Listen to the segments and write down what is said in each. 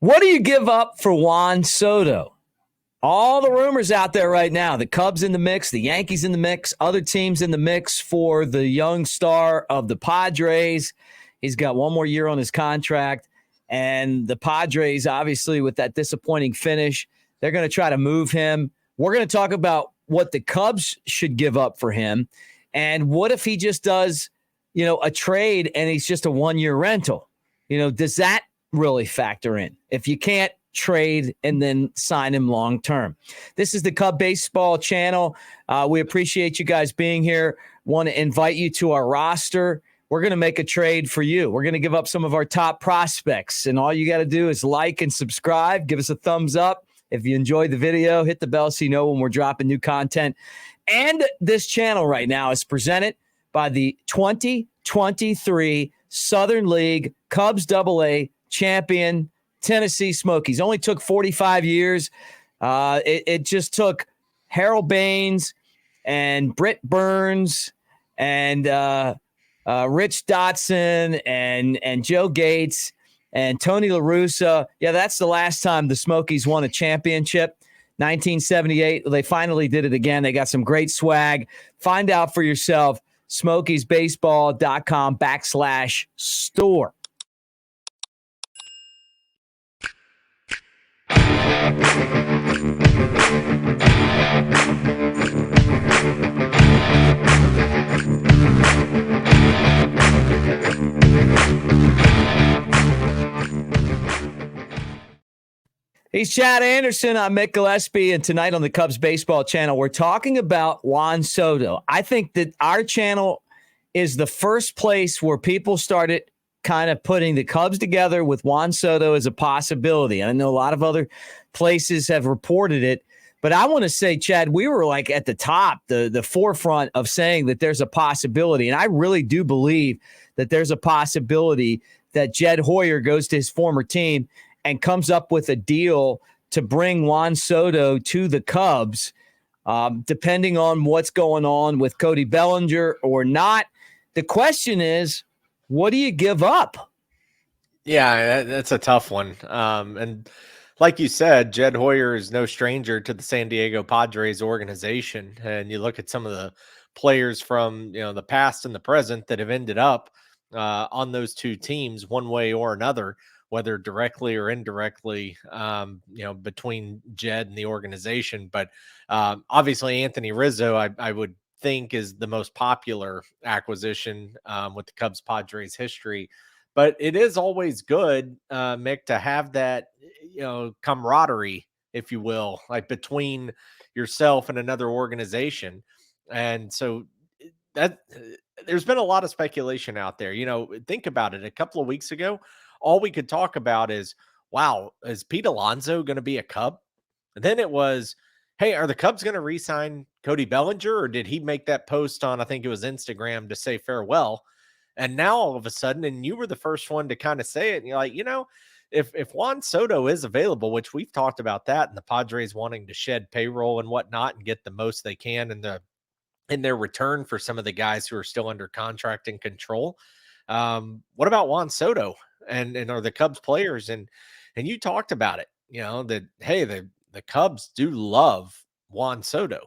What do you give up for Juan Soto? All the rumors out there right now, the Cubs in the mix, the Yankees in the mix, other teams in the mix for the young star of the Padres. He's got one more year on his contract. And the Padres, obviously, with that disappointing finish, they're going to try to move him. We're going to talk about what the Cubs should give up for him. And what if he just does, a trade and he's just a one-year rental? Does that really factor in if you can't trade and then sign him long term? This is the Cub Baseball channel. We appreciate you guys being here. Want to invite you to our roster. We're going to make a trade for you. We're going to give up some of our top prospects, and all you got to do is like and subscribe. Give us a thumbs up. If you enjoyed the video, hit the bell so you know when we're dropping new content. And this channel right now is presented by the 2023 Southern League Cubs AA champion Tennessee Smokies. Only took 45 years. It just took Harold Baines and Britt Burns and Rich Dotson and Joe Gates and Tony La Russa. Yeah, that's the last time the Smokies won a championship. 1978. They finally did it again. They got some great swag. Find out for yourself. SmokiesBaseball.com/store. He's Chad Anderson. I'm Mick Gillispie, and tonight on the Cubs Baseball channel, we're talking about Juan Soto. I think that our channel is the first place where people started kind of putting the Cubs together with Juan Soto as a possibility. And I know a lot of other places have reported it, but I want to say, Chad, we were like at the top, the forefront of saying that there's a possibility. And I really do believe that there's a possibility that Jed Hoyer goes to his former team and comes up with a deal to bring Juan Soto to the Cubs, depending on what's going on with Cody Bellinger or not. The question is, what do you give up? Yeah, that's a tough one. And like you said, Jed Hoyer is no stranger to the San Diego Padres organization. And you look at some of the players from the past and the present that have ended up on those two teams one way or another, whether directly or indirectly, between Jed and the organization. But obviously Anthony Rizzo, I would think, is the most popular acquisition with the Cubs Padres history. But it is always good, Mick, to have that, camaraderie, if you will, like between yourself and another organization. And so that there's been a lot of speculation out there. Think about it. A couple of weeks ago, all we could talk about is, wow, is Pete Alonso going to be a Cub? And then it was, hey, are the Cubs going to re-sign Cody Bellinger, or did he make that post on, I think it was Instagram, to say farewell? And now all of a sudden, and you were the first one to kind of say it, and you're like, if Juan Soto is available, which we've talked about that, and the Padres wanting to shed payroll and whatnot and get the most they can in their return for some of the guys who are still under contract and control. What about Juan Soto and are the Cubs players? And you talked about it, that, hey, the Cubs do love Juan Soto,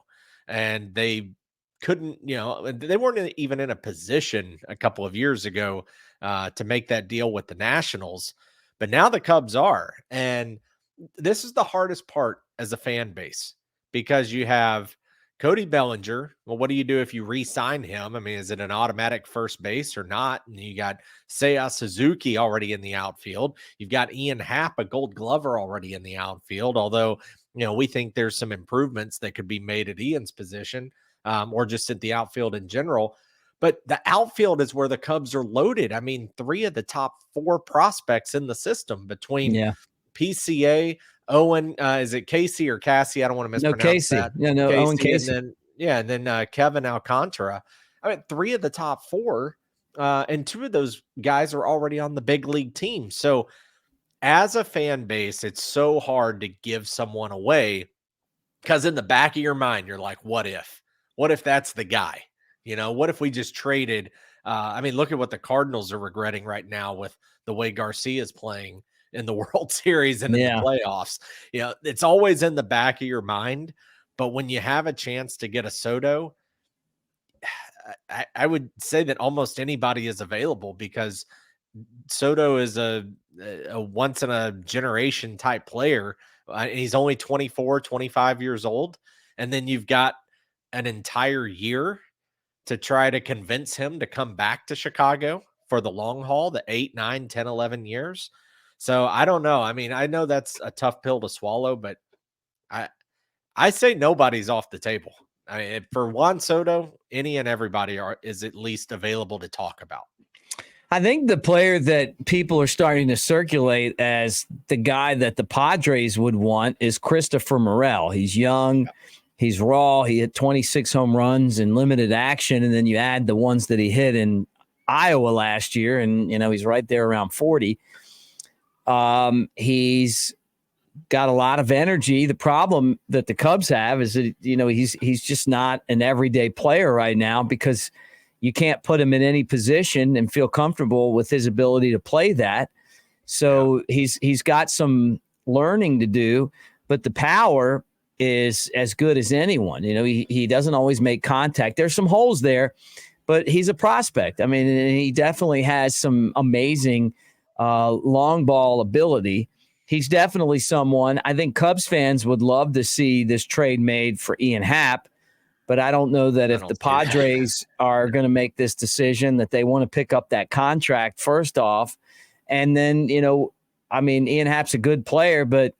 and they couldn't, they weren't even in a position a couple of years ago to make that deal with the Nationals, but now the Cubs are. And this is the hardest part as a fan base, because you have Cody Bellinger. Well, what do you do if you re-sign him? I mean, is it an automatic first base or not? And you got Seiya Suzuki already in the outfield. You've got Ian Happ, a Gold Glover, already in the outfield. Although, we think there's some improvements that could be made at Ian's position, or just at the outfield in general. But the outfield is where the Cubs are loaded. I mean, 3 of the top 4 prospects in the system between PCA, Owen, is it Casey or Cassie? I don't want to mispronounce Casey. that. No, Casey, Owen Casey. And then Kevin Alcantara. I mean, 3 of the top 4, and 2 of those guys are already on the big league team. So as a fan base, it's so hard to give someone away, because in the back of your mind, you're like, what if? What if that's the guy? What if we just traded? Look at what the Cardinals are regretting right now with the way Garcia's playing. in the World Series and in the Yeah. playoffs. It's always in the back of your mind. But when you have a chance to get a Soto, I would say that almost anybody is available because Soto is a once in a generation type player. He's only 24, 25 years old. And then you've got an entire year to try to convince him to come back to Chicago for the long haul, the 8, 9, 10, 11 years. So I don't know. I mean, I know that's a tough pill to swallow, but I say nobody's off the table. I mean, for Juan Soto, any and everybody is at least available to talk about. I think the player that people are starting to circulate as the guy that the Padres would want is Christoper Morel. He's young. He's raw. He hit 26 home runs in limited action, and then you add the ones that he hit in Iowa last year, and he's right there around 40. He's got a lot of energy. The problem that the Cubs have is that he's just not an everyday player right now because you can't put him in any position and feel comfortable with his ability to play that. So he's got some learning to do, but the power is as good as anyone. He doesn't always make contact. There's some holes there, but he's a prospect. I mean, he definitely has some amazing long ball ability. He's definitely someone I think Cubs fans would love to see this trade made for Ian Happ, but I don't know that if the Padres are going to make this decision that they want to pick up that contract first off. And then, Ian Happ's a good player, but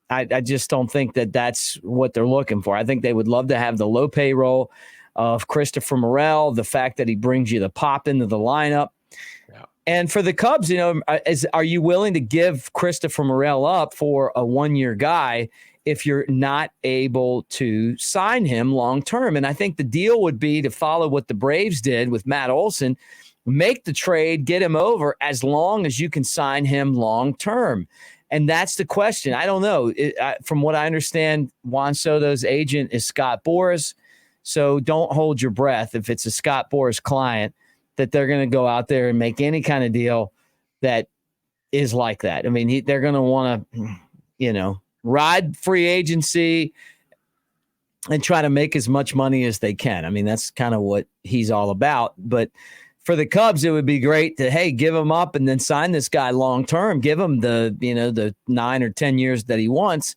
I just don't think that that's what they're looking for. I think they would love to have the low payroll of Christoper Morel, the fact that he brings you the pop into the lineup. Yeah. And for the Cubs, are you willing to give Christoper Morel up for a one-year guy if you're not able to sign him long-term? And I think the deal would be to follow what the Braves did with Matt Olson, make the trade, get him over as long as you can sign him long-term. And that's the question. I don't know. From what I understand, Juan Soto's agent is Scott Boras. So don't hold your breath if it's a Scott Boras client that they're going to go out there and make any kind of deal that is like that. I mean, they're going to want to, ride free agency and try to make as much money as they can. I mean, that's kind of what he's all about. But for the Cubs, it would be great to, hey, give him up and then sign this guy long-term, give him the 9 or 10 years that he wants.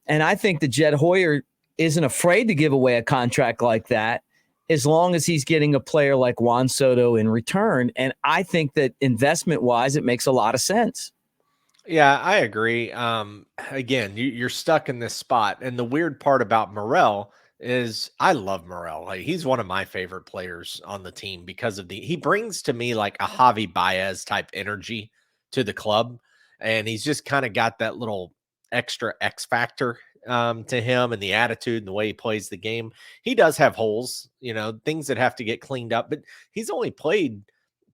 And I think that Jed Hoyer isn't afraid to give away a contract like that as long as he's getting a player like Juan Soto in return. And I think that investment-wise, it makes a lot of sense. Yeah, I agree. Again, you're stuck in this spot. And the weird part about Morel is I love Morel. Like, he's one of my favorite players on the team because of he brings to me like a Javi Baez type energy to the club. And he's just kind of got that little extra X factor to him and the attitude and the way he plays the game. He does have holes, things that have to get cleaned up, but he's only played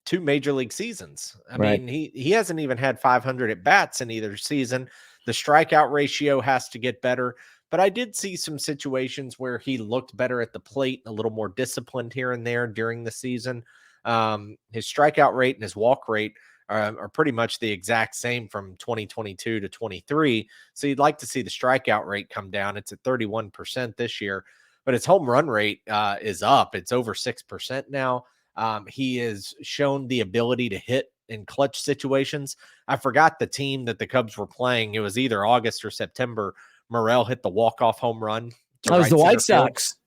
2 major league seasons. I mean, he hasn't even had 500 at bats in either season. The strikeout ratio has to get better, but I did see some situations where he looked better at the plate, a little more disciplined here and there during the season. His strikeout rate and his walk rate are pretty much the exact same from 2022 to 23. So you'd like to see the strikeout rate come down. It's at 31% this year, but his home run rate is up. It's over 6% now. He has shown the ability to hit in clutch situations. I forgot the team that the Cubs were playing. It was either August or September. Morel hit the walk-off home run. It was the White Sox.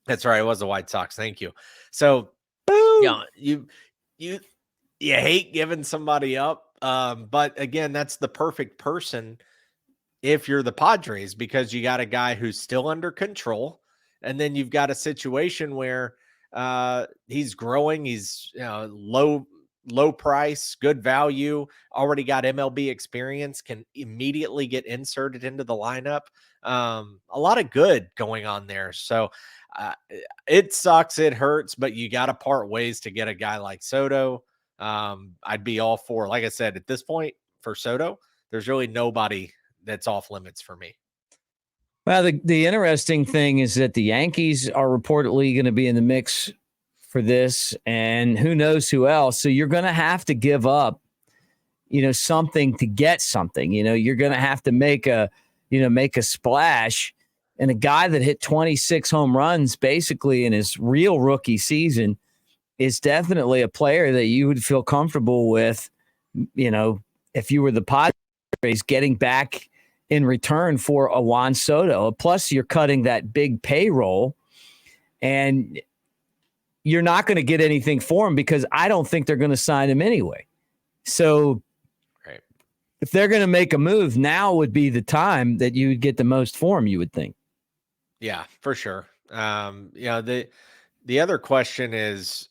That's right. It was the White Sox. Thank you. So, boom. You hate giving somebody up. But again, that's the perfect person if you're the Padres, because you got a guy who's still under control. And then you've got a situation where he's growing. He's low price, good value, already got MLB experience, can immediately get inserted into the lineup. A lot of good going on there. So it sucks. It hurts, but you got to part ways to get a guy like Soto. I'd be all for, like I said, at this point for Soto, there's really nobody that's off limits for me. Well, the interesting thing is that the Yankees are reportedly going to be in the mix for this, and who knows who else. So you're going to have to give up, something to get something. You're going to have to make a splash. And a guy that hit 26 home runs basically in his real rookie season is definitely a player that you would feel comfortable with, if you were the Padres, getting back in return for a Juan Soto. Plus, you're cutting that big payroll, and you're not going to get anything for him because I don't think they're going to sign him anyway. So right. If they're going to make a move, now would be the time that you would get the most for him, you would think. Yeah, for sure. The other question is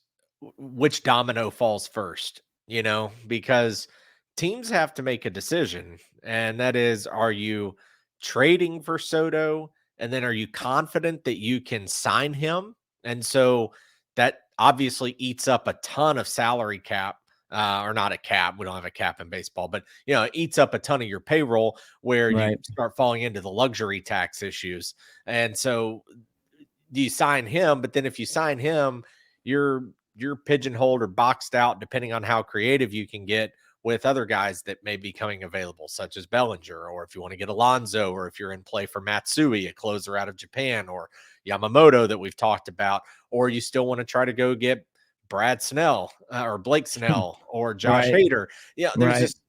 which domino falls first, because teams have to make a decision. And that is, are you trading for Soto? And then are you confident that you can sign him? And so that obviously eats up a ton of salary cap, or not a cap. We don't have a cap in baseball, but it eats up a ton of your payroll where you start falling into the luxury tax issues. And so do you sign him? But then if you sign him, you're pigeonholed or boxed out, depending on how creative you can get with other guys that may be coming available, such as Bellinger, or if you want to get Alonso, or if you're in play for Matsui, a closer out of Japan, or Yamamoto that we've talked about, or you still want to try to go get Brad Snell or Blake Snell or Josh Hader. Yeah, there's just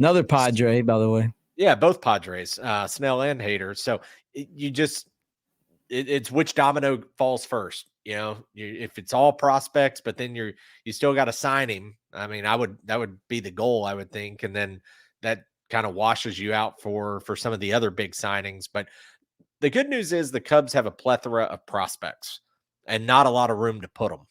another Padre, by the way. Yeah, both Padres, Snell and Hader. So it's which domino falls first. If it's all prospects, but then you still got to sign him. I mean, that would be the goal, I would think, and then that kind of washes you out for some of the other big signings. But the good news is the Cubs have a plethora of prospects and not a lot of room to put them.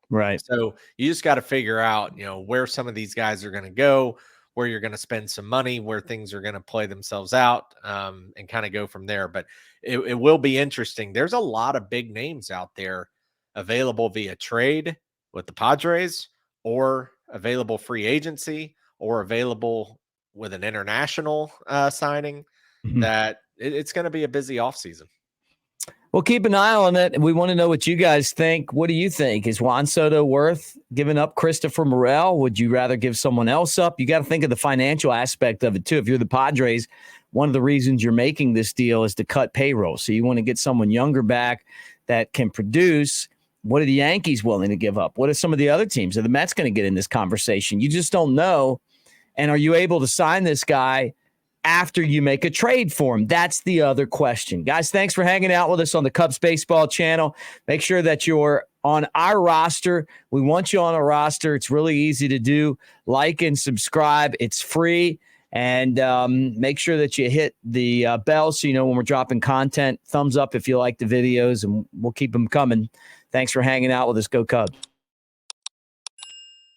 Right. So you just got to figure out, where some of these guys are going to go, where you're going to spend some money, where things are going to play themselves out, and kind of go from there. But it will be interesting. There's a lot of big names out there available via trade with the Padres, or available free agency, or available with an international signing. That it's going to be a busy offseason. Well, keep an eye on it. We want to know what you guys think. What do you think? Is Juan Soto worth giving up Christoper Morel? Would you rather give someone else up? You got to think of the financial aspect of it, too. If you're the Padres, one of the reasons you're making this deal is to cut payroll. So you want to get someone younger back that can produce. What are the Yankees willing to give up? What are some of the other teams? Are the Mets going to get in this conversation? You just don't know. And are you able to sign this guy after you make a trade for him? That's the other question. Guys, thanks for hanging out with us on the Cubs Baseball channel. Make sure that you're on our roster. We want you on a roster. It's really easy to do. Like and subscribe. It's free. And make sure that you hit the bell so you know when we're dropping content. Thumbs up if you like the videos, and we'll keep them coming. Thanks for hanging out with us. Go Cubs.